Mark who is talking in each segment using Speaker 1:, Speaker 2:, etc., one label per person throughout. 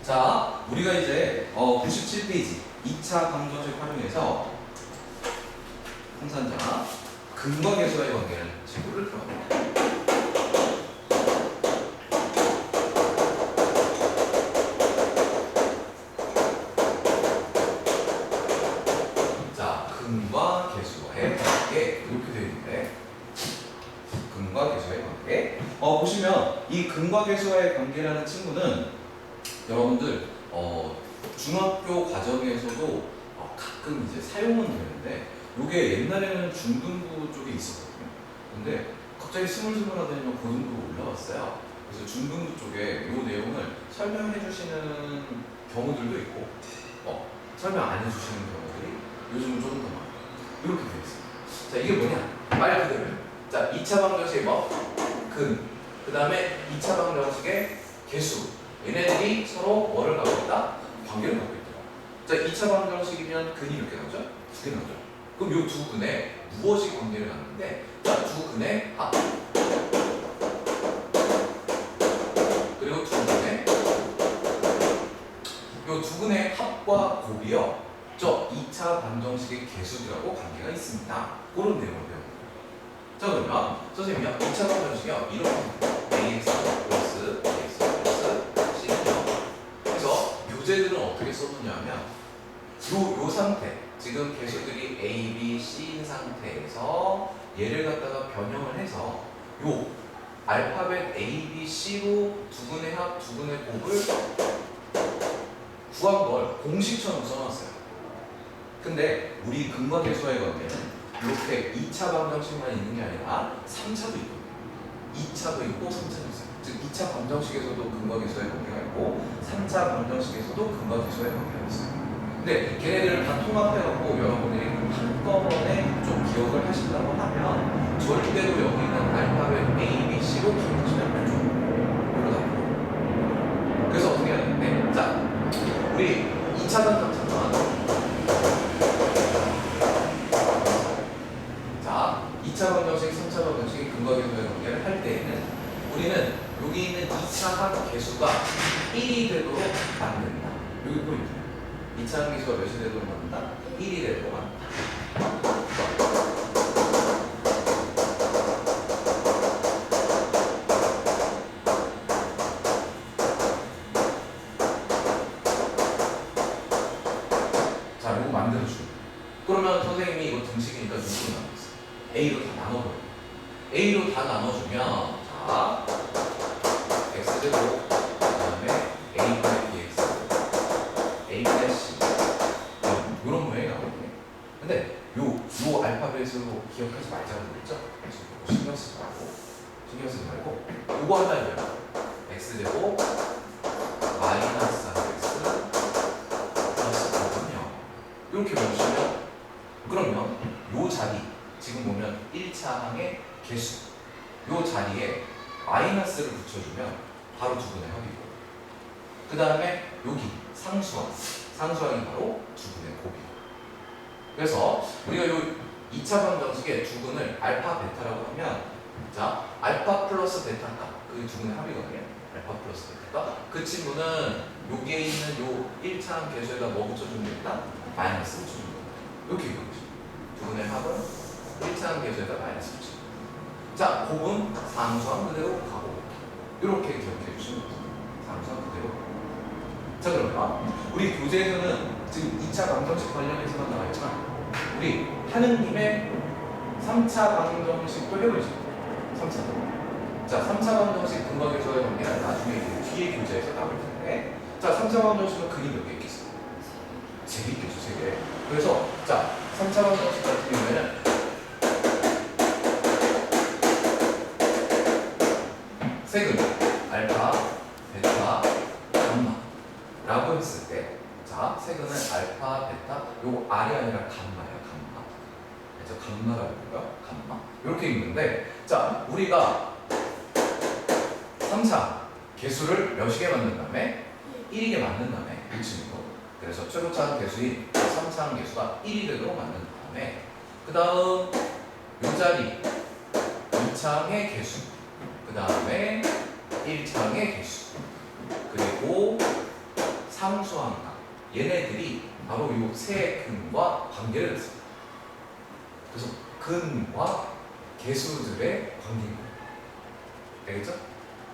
Speaker 1: 자, 우리가 이제 97페이지 2차 방정식 활용해서 상산자 근과 계수와의 관계를 친구를 들어갑니다. 자, 근과 계수와의 관계 이렇게 되어 있는데 근과 계수와의 관계 보시면 이 근과 계수와의 관계라는 친구는 여러분들 중학교 과정에서도 가끔 이제 사용은 되는데 이게 옛날에는 중등부 쪽에 있었거든요. 근데 갑자기 스물스물하더니 고등부로 올라왔어요. 그래서 중등부 쪽에 이 내용을 설명해 주시는 경우들도 있고 설명 안 해주시는 경우들이 요즘은 조금 더 많아요. 이렇게 되어 있습니다. 자, 이게 뭐냐? 말 그대로. 자, 2차 방정식의 그 다음에 2차 방정식의 개수. 얘네들이 서로 뭐를 갖고 있다? 관계를 갖고 있다. 자, 2차 방정식이면 근이 이렇게 나오죠? 두 개 나오죠? 그럼 이 두 근에 무엇이 관계를 갖는데? 자, 두 근의 합. 그리고 두 근의 합과 곱이요. 저 2차 방정식의 개수들하고 관계가 있습니다. 그런 내용을 배웁니다. 자, 그러면 선생님이요. 2차 방정식이요. 이렇게 ax 플러스 bx 플러스 c는요. 그래서 교재들은 어떻게 써놓냐면 요 상태, 지금 개수들이 a, b, c인 상태에서 얘를 갖다가 변형을 해서 요 알파벳 a, b, c로 두 근의 합, 두 근의 곱을 구한 걸 공식처럼 써놨어요. 근데 우리 근과 계수와의 관계는 이렇게 2차 방정식만 있는 게 아니라 3차도 있거든요. 2차도 있고 3차도 있어요. 즉 2차 방정식에서도 근과 계수와의 관계가 있고 3차 방정식에서도 근과 계수와의 관계가 있어요. 근데 걔네들을 다 통합해갖고 여러분들이 한꺼번에 좀 기억을 하신다고 하면 절대로 여기 있는 알파벳 A, B, C로 기억하시면 안 좋아요. 이러다 보고. 그래서 어떻게 해야 되는데, 자, 우리 2차 방정식만 자, 2차 방정식, 3차 방정식 근과 계수와의 관계를 할 때에는 우리는 여기 있는 2차 합 개수가 1이 되도록 만든다. 여기 포인트. 2차 함계수가 몇이 되도록 만든다? 1이 되도록 만든다. 자, 이거 만들어주고. 그러면 선생님이 이거 등식이니까 누구로 나누겠어요? A로 다 나눠버려요. A로 다 나눠주면, 자, X제곱, 그 다음에 A bx, A c 이런 모양이 나오거든요. 근데 요 알파벳으로 기억하지 말자고 그랬죠? 그래서 이거 신경 쓰지 말고 요거 하나 해요. X제곱 마이너스 x 플러스 5거든요. 이렇게 보시면 그러면 요 자리 지금 보면 1차 항의 개수 요 자리에 마이너스를 붙여주면 바로 두 분의 합이고 그 다음에 여기 상수항이 바로 두 분의 곱이에요. 그래서 우리가 요 2차 방정식의 두 근을 알파 베타라고 하면 자 알파 플러스 베타 값 그 두 분의 합이거든요. 알파 플러스 베타 값 그 친구는 여기에 있는 요 1차 개수에다 뭐 붙여주면 된다? 마이너스 붙여주는 겁니다. 이렇게 이거죠. 두 분의 합은 1차 개수에다 마이너스 붙여주는 겁니다. 자 곱은 상수항 그대로 가고 이렇게 기억해 주시면 됩니다. 상수항 그대로. 자 그러면 우리 교재에서는 지금 2차 방정식 관련해서만 나와있지만 우리 하는 김에 3차 방정식도 해보죠. 3차. 자 3차 방정식 근과 계수와의 관계는 나중에 뒤에 교재에서 나올 텐데 자 3차 방정식은 근이 몇 개 있겠어요? 3개 있겠죠. 3개. 그래서 자 3차 방정식 같은 경우에는 세근 알파, 베타, 감마 라고 했을 때 자, 세근은 알파, 베타 요거 R이 아니라 감마예요. 감마. 그래서 감마라고 해요. 감마. 이렇게 있는데 자, 우리가 3차 개수를 몇 개 만든 다음에 1이게 만든 다음에 1층이고 그래서 최고차 개수인 3차 개수가 1이 되도록 만든 다음에 그 다음 요 자리 2차의 개수 그 다음에 1차의 개수 그리고 상수항과 얘네들이 바로 이 세 근과 관계를 했습니다. 그래서 근과 개수들의 관계인 거예요. 되겠죠?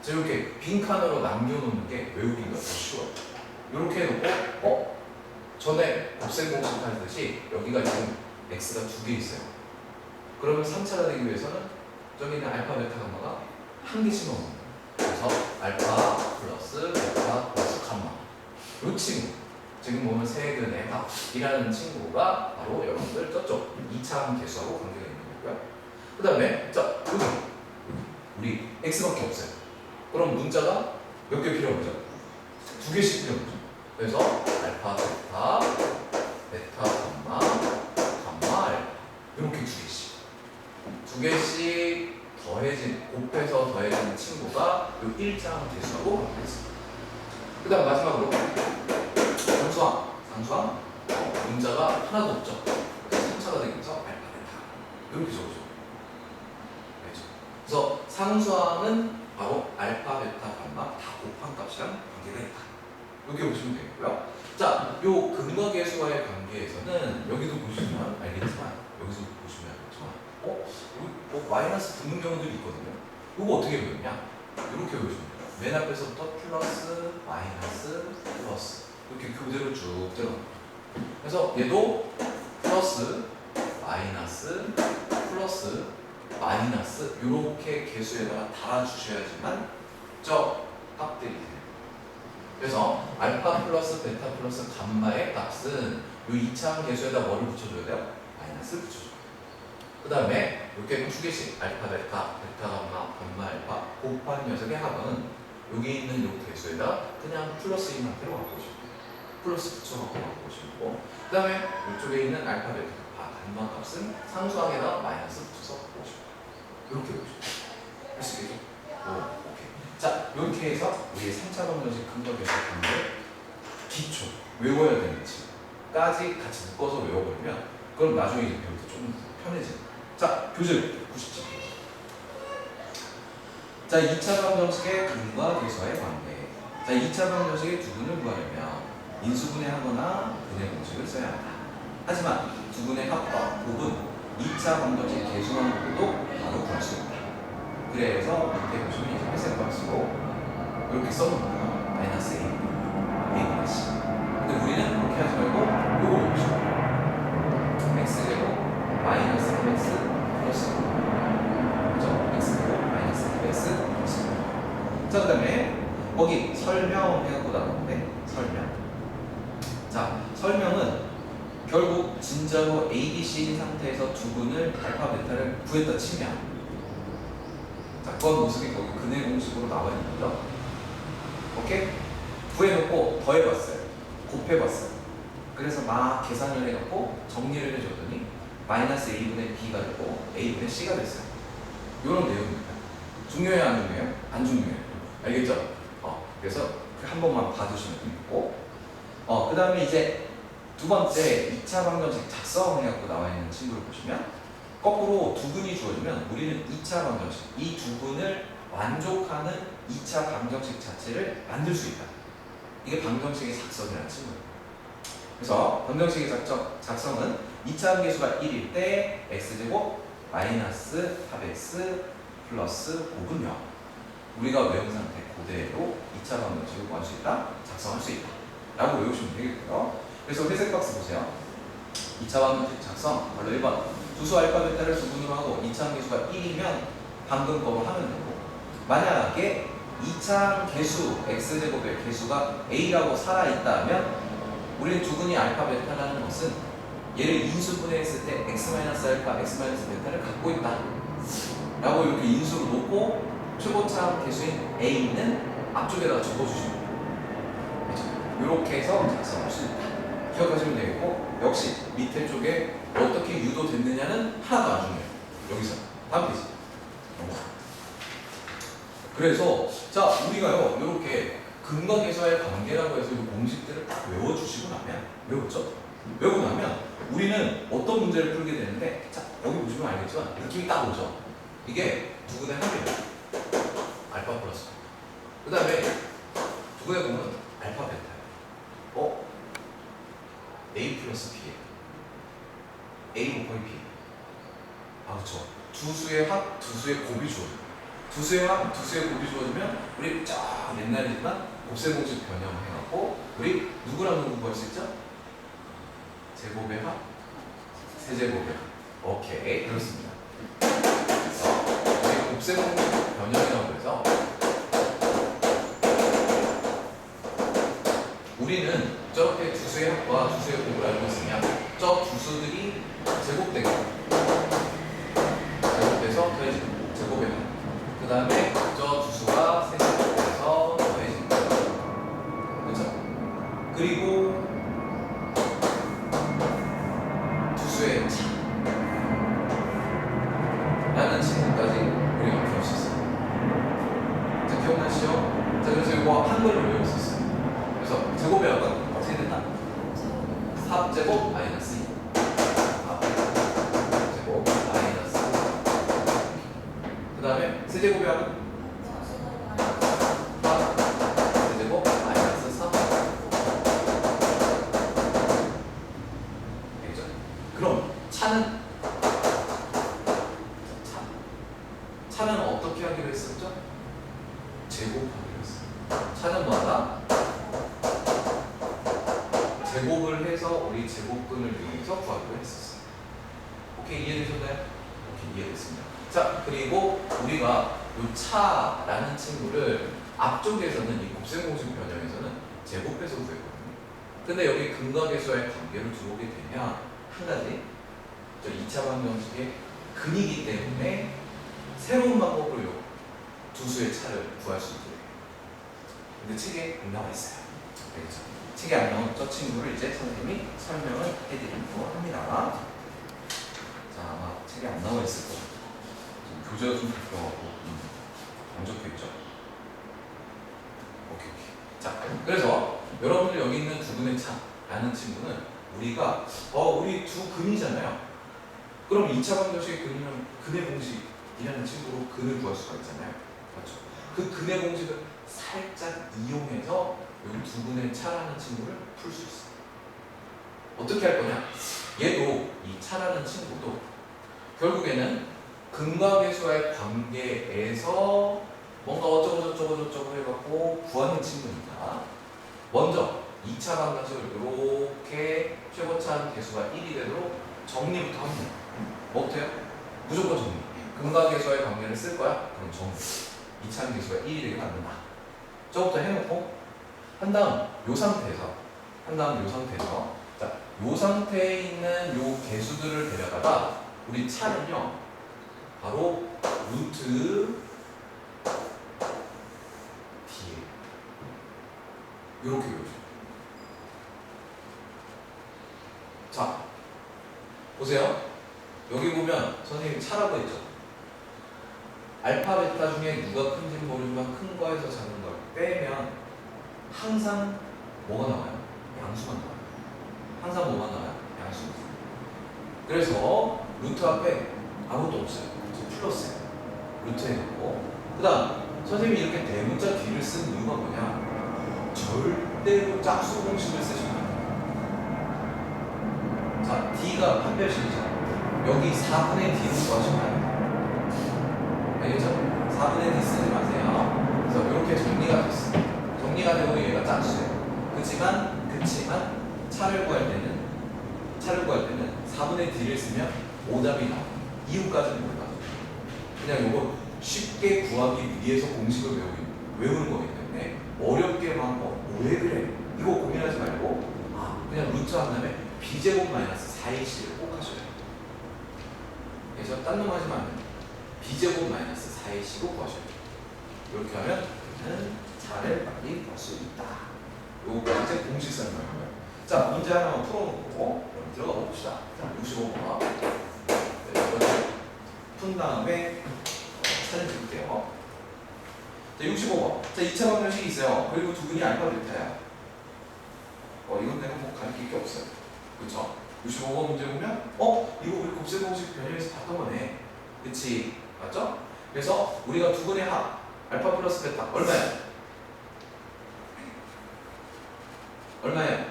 Speaker 1: 자, 이렇게 빈칸으로 남겨놓는 게 외우기가 더 쉬워요. 이렇게 해놓고 전에 곱셈 공식 하듯이 여기가 지금 x가 두 개 있어요. 그러면 3차가 되기 위해서는 저기 있는 알파, 베타, 감마가 한 개씩 넣는 거예요. 그래서 알파 플러스 베타 플러스 감마 이 친구 지금 보면 세근의 합이라는 친구가 바로 여러분들 저쪽 2차 개수하고 관계가 있는 거고요. 그 다음에 자 여기 우리 x밖에 없어요. 그럼 문자가 몇 개 필요하죠? 두 개씩 필요하죠. 그래서 알파, 베타, 베타, 감마, 감마, 알파 이렇게 두 개씩 곱해서 더해진 친구가 이 1차 개수하고 관계가 있습니다. 그 다음 마지막으로 상수항 문자가 하나도 없죠. 그래서 3차가 되면서 알파, 베타 이렇게 적어줘. 알죠? 그래서 상수항은 바로 알파, 베타, 감마 다 곱한 값이랑 관계가 있다. 이렇게 보시면 되겠고요. 자, 요 근과 개수와의 관계에서는 여기도 보시면 알겠지만 여기서 보시면 알겠지만 여기 마이너스 붙는 경우들이 있거든요. 이거 어떻게 배우냐? 이렇게 배우시면 돼요. 맨 앞에서부터 플러스, 마이너스, 플러스 이렇게 교대로 쭉 들어갑니다. 그래서 얘도 플러스, 마이너스, 플러스, 마이너스 이렇게 개수에다가 달아주셔야지만 저 합들이 돼요. 그래서 알파 플러스 베타 플러스 감마의 값은 이 2차 개수에다 뭐를 붙여줘야 돼요? 마이너스 붙여줘요. 그 다음에 이렇게 두 개씩 알파, 베타, 베타, 감마, 감마, 알파 곱한 녀석의 합은 여기 있는 이 개수에다 그냥 플러스인 상태로 갖고 오시면 돼요. 플러스 붙여갖고 갖고 오시면 되고 그 다음에 이쪽에 있는 알파, 베타, 감마 값은 상수항에다 마이너스 붙여서 갖고 오시면 돼요. 이렇게 보시면 돼요. 하시겠죠? 오케이. 자, 이렇게 해서 우리의 3차 방정식 근과 개수 관계 기초 외워야 되는지까지 같이 묶어서 외워버리면 그럼 나중에 이제 배울 때 좀 편해집니다. 자, 교재 97. 자, 2차 방정식의 근과 개수와의 관계. 자, 2차 방정식의 두 근을 구하려면 인수분해하거나 분해 공식을 써야 한다. 하지만 두 근의 합과 곱은 2차 방정식 개수만으로도 바로 구할 수 있다. 그래서 밑에 보시면 이제 회색으로 쓰고 이렇게 써놓습니다. 마이너스 A, A-. 근데 우리는 그렇게 하지 말고 요걸 보시면 x제곱 마이너스 3x 플러스 그죠? x제곱 마이너스 2x 플러스 자, 그 다음에 거기 설명해갖고 나오는데 자, 설명은 결국 진짜로 A, B, C인 상태에서 두 근을 알파, 베타를 구했다 치면 자, 그건 모습이 거기 근의 공식으로 나와 있는 거죠. 오케이? 구해놓고 더해봤어요. 곱해봤어요. 그래서 막 계산을 해갖고 정리를 해줬더니 마이너스 A분의 B가 되고 A분의 C가 됐어요. 이런 내용입니다. 중요해요? 안 중요해요? 안 중요해요. 알겠죠? 그래서 한 번만 봐주시면 되겠고 그 다음에 이제 두 번째 2차 방정식 작성해갖고 나와 있는 친구를 보시면 거꾸로 두 근이 주어지면 우리는 2차 방정식 이 두 근을 만족하는 2차 방정식 자체를 만들 수 있다. 이게 방정식의 작성이라는 친구예요. 그래서 방정식의 작성은 2차 함계수가 1일 때 x제곱 마이너스 4x 플러스 5분 0 우리가 외운 상태 그대로 2차 방정식을 구할 수 있다, 작성할 수 있다 라고 외우시면 되겠고요. 그래서 회색 박스 보세요. 2차 방정식 작성 바로 1번 두수 알파 베타를 두 분으로 하고 2차 함계수가 1이면 방금 거로 하면 되고 만약에 2차 개수 x제곱의 개수가 a라고 살아있다면 우리는 두 근이 알파 베타라는 것은 얘를 인수분해했을 때 x-알파, x-베타를 갖고 있다 라고 이렇게 인수로 놓고 최고차 개수인 a는 앞쪽에다가 적어주시면 돼요. 이렇게 해서 작성할 수 있다. 기억하시면 되겠고 역시 밑에 쪽에 어떻게 유도됐느냐는 하나도 안 중요해요. 여기서 다음 페이지. 그래서 자 우리가요 이렇게 근과 개수와의 관계라고 해서 이 공식들을 딱 외워주시고 나면 외웠죠? 외우고 나면 우리는 어떤 문제를 풀게 되는데 자 여기 보시면 알겠지만 느낌이 딱 오죠? 이게 두 근의 합이에요. 알파 플러스 그 다음에 두 근의 공은 알파 베타예요. 플러스 B예요. A 곱하기 B. 아, 그렇죠. 두 수의 합, 두 수의 곱이 주어져요. 두 수의 합, 두 수의 곱이 주어지면 우리 쫙 옛날이지만 곱셈 공식 변형해갖고 우리 누구랑 누구 구할 수 있죠? 제곱의 합, 세제곱의 합. 오케이, 그렇습니다. 그래서 우리 곱셈 공식 변형이라고 해서 우리는 저렇게 두 수의 합과 두 수의 곱을 알고 있으면 저 두 수들이 제곱되고 제곱돼서 더해지는 제곱의 합. 그 다음에 저 두 수가 세제곱돼서 더해지는 거죠. 그렇죠? 그리고 두 수의 차 라는 친구까지 우리가 배울 수 있어요. 자, 기억나시죠? 자, 그래서 이거 한글로 외울 수 있어요. 그래서 제곱의 합은 어떻게 된다? 합제곱 마이너스 2. 합제곱 마이너스 2. 그 다음에 세제곱의 합은 세제곱 마이너스 3. 알겠죠? 그럼 차는 차는 어떻게 하기로 했었죠? 제곱하기로 했어요. 차는 뭐하다? 제곱을 해서 우리 제곱근을 이용해서 구하기로 했었어요. 오케이, 이해되셨나요? 오케이, 이해됐습니다. 자, 그리고 우리가 이 차라는 친구를 앞쪽에서는 이 곱셈공식 변형에서는 제곱해서 구했거든요. 근데 여기 근과계수와의 관계를 들어오게 되면 한 가지, 저 2차 방정식의 근이기 때문에 새로운 방법으로 요 두 수의 차를 구할 수 있게 돼요. 근데 책에 안 나와 있어요. 알겠죠? 책에 안 나온 저 친구를 이제 선생님이 설명을 해드리려고 합니다. 자, 아마 책에 안 나와 있을 거예요. 교재가 좀 바뀌어갖고 안 적혀있죠? 오케이. 자, 그래서 여러분들 여기 있는 두 근의 차라는 친구는 우리가 우리 두 근이잖아요. 그럼 2차 방정식의 근이면 근의 공식이라는 친구로 근을 구할 수가 있잖아요. 그렇죠? 그 근의 공식을 살짝 이용해서 여기 두 근의 차라는 친구를 풀 수 있어요. 어떻게 할 거냐? 얘도 이 차라는 친구도 결국에는 근과 계수와의 관계에서 뭔가 어쩌고 해갖고 구하는 친구니까 먼저 2차 방정식을 이렇게 최고차한 계수가 1이 되도록 정리부터 합니다. 뭐부터요? 무조건 정리. 근과 계수와의 관계를 쓸 거야? 그럼 정리. 2차 계수가 1이 되게 만든다. 저부터 해놓고 한 다음 요 상태에서 자, 요 상태에 있는 요 계수들을 데려다가 우리 차는요 바로 루트 D에 요렇게 외워줘요. 자, 보세요. 여기 보면 선생님이 차라고 했죠. 알파, 베타 중에 누가 큰지 모르지만 큰 거에서 작은 걸 빼면 항상 뭐가 나와요? 양수만 나와요. 항상 뭐가 나와요? 양수. 그래서 루트 앞에 아무것도 없어요. 플러스예요. 루트에 넣고. 그 다음 선생님이 이렇게 대문자 뒤를 쓴 이유가 뭐냐? 절대로 짝수 공식을 쓰시면 안 돼요. 자, D가 판별식이죠. 여기 4분의 D를 구하시면 안 돼요. 알겠죠? 4분의 D 쓰지 마세요. 그래서 이렇게 정리가 됐어요. 정리가 되고 얘가 짝수예요. 그치만 차를 구할 때는 4분의 D를 쓰면 오답이 나와요. 이유까지는 몰라요. 그냥 이거 쉽게 구하기 위해서 공식을 외우는 거기 때문에 어렵게 막 왜 그래? 이거 고민하지 말고 그냥 루트 한 다음에 b제곱 마이너스 4ac를 꼭 하셔야 돼요. 그래서 딴 놈 하지 말고 b제곱 마이너스 4ac로 구하셔야 돼요. 이렇게 하면 차를 빨리 구할 수 있다. 요거까지 이제 공식 설명이고요. 자, 문제 하나만 풀어놓고 그럼 들어가 봅시다. 자, 65번. 푼 다음에 사진 찍을게요. 자, 65번. 자, 2차 방정식이 있어요. 그리고 두 분이 알파 베타야. 이건 내가 뭐 가르칠 게 없어요. 그쵸? 65번 문제 보면 이거 우리 곱셈 공식 변형에서 봤던 거네. 그치? 맞죠? 그래서 우리가 두 분의 합 알파 플러스 베타 얼마야?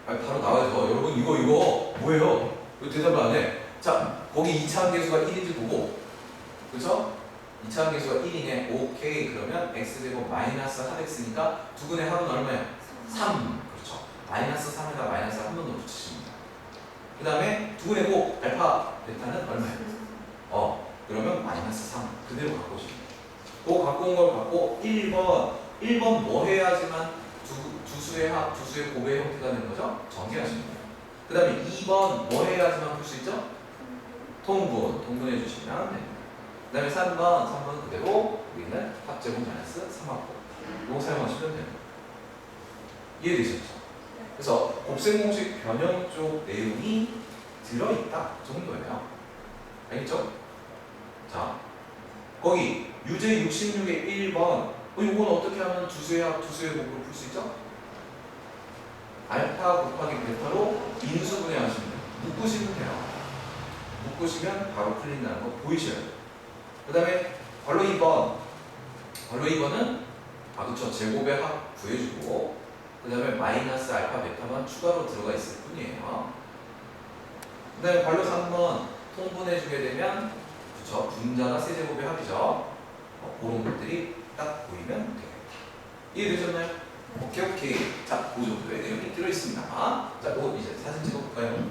Speaker 1: 아니, 바로 나와야죠. 여러분 이거 뭐예요? 왜 대답을 안 해? 자, 거기 2차 함계수가 1인지 보고, 그렇죠? 2차 함계수가 1이네. 오케이. 그러면 x제곱 마이너스 합x니까 두근의 합은 얼마야? 3. 그렇죠. 마이너스 3에다 마이너스 한 번으로 붙이시면 돼요. 그 다음에 두근의 곱 알파 베타는 얼마야? 그러면 마이너스 3 그대로 갖고 오시면 돼요. 그거 갖고 온 걸 갖고 1번 뭐 해야지만 두 수의 합, 두 수의 곱의 형태가 되는 거죠? 정리하시면 돼요. 그 다음에 2번 뭐 해야지만 풀 수 있죠? 통분해 주시면 됩니다. 그 다음에 3번 그대로 우리는 합제곱 마이너스 3합곱 이거 사용하시면 됩니다. 이해되셨죠? 그래서 곱셈 공식 변형 쪽 내용이 들어있다 정도예요. 알겠죠? 자, 거기 유제 66의 1번 이건 어떻게 하면 두 수의 합, 두 수의 곱으로 풀 수 있죠? 알파 곱하기 베타로 인수분해하시면 돼요. 묶으시면 돼요. 묶으시면 바로 풀린다는 거 보이셔야 돼요. 그 다음에 괄호 2번은 그쵸, 제곱의 합 구해주고 그 다음에 마이너스 알파 베타만 추가로 들어가 있을 뿐이에요. 그 다음에 괄호 3번 통분해주게 되면 그쵸, 분자가 세제곱의 합이죠. 그런 것들이 딱 보이면 되겠다. 이해되셨나요? 오케이. 자, 그 정도의 내용이 들어있습니다. 자, 이거 이제 사진 찍어볼까요?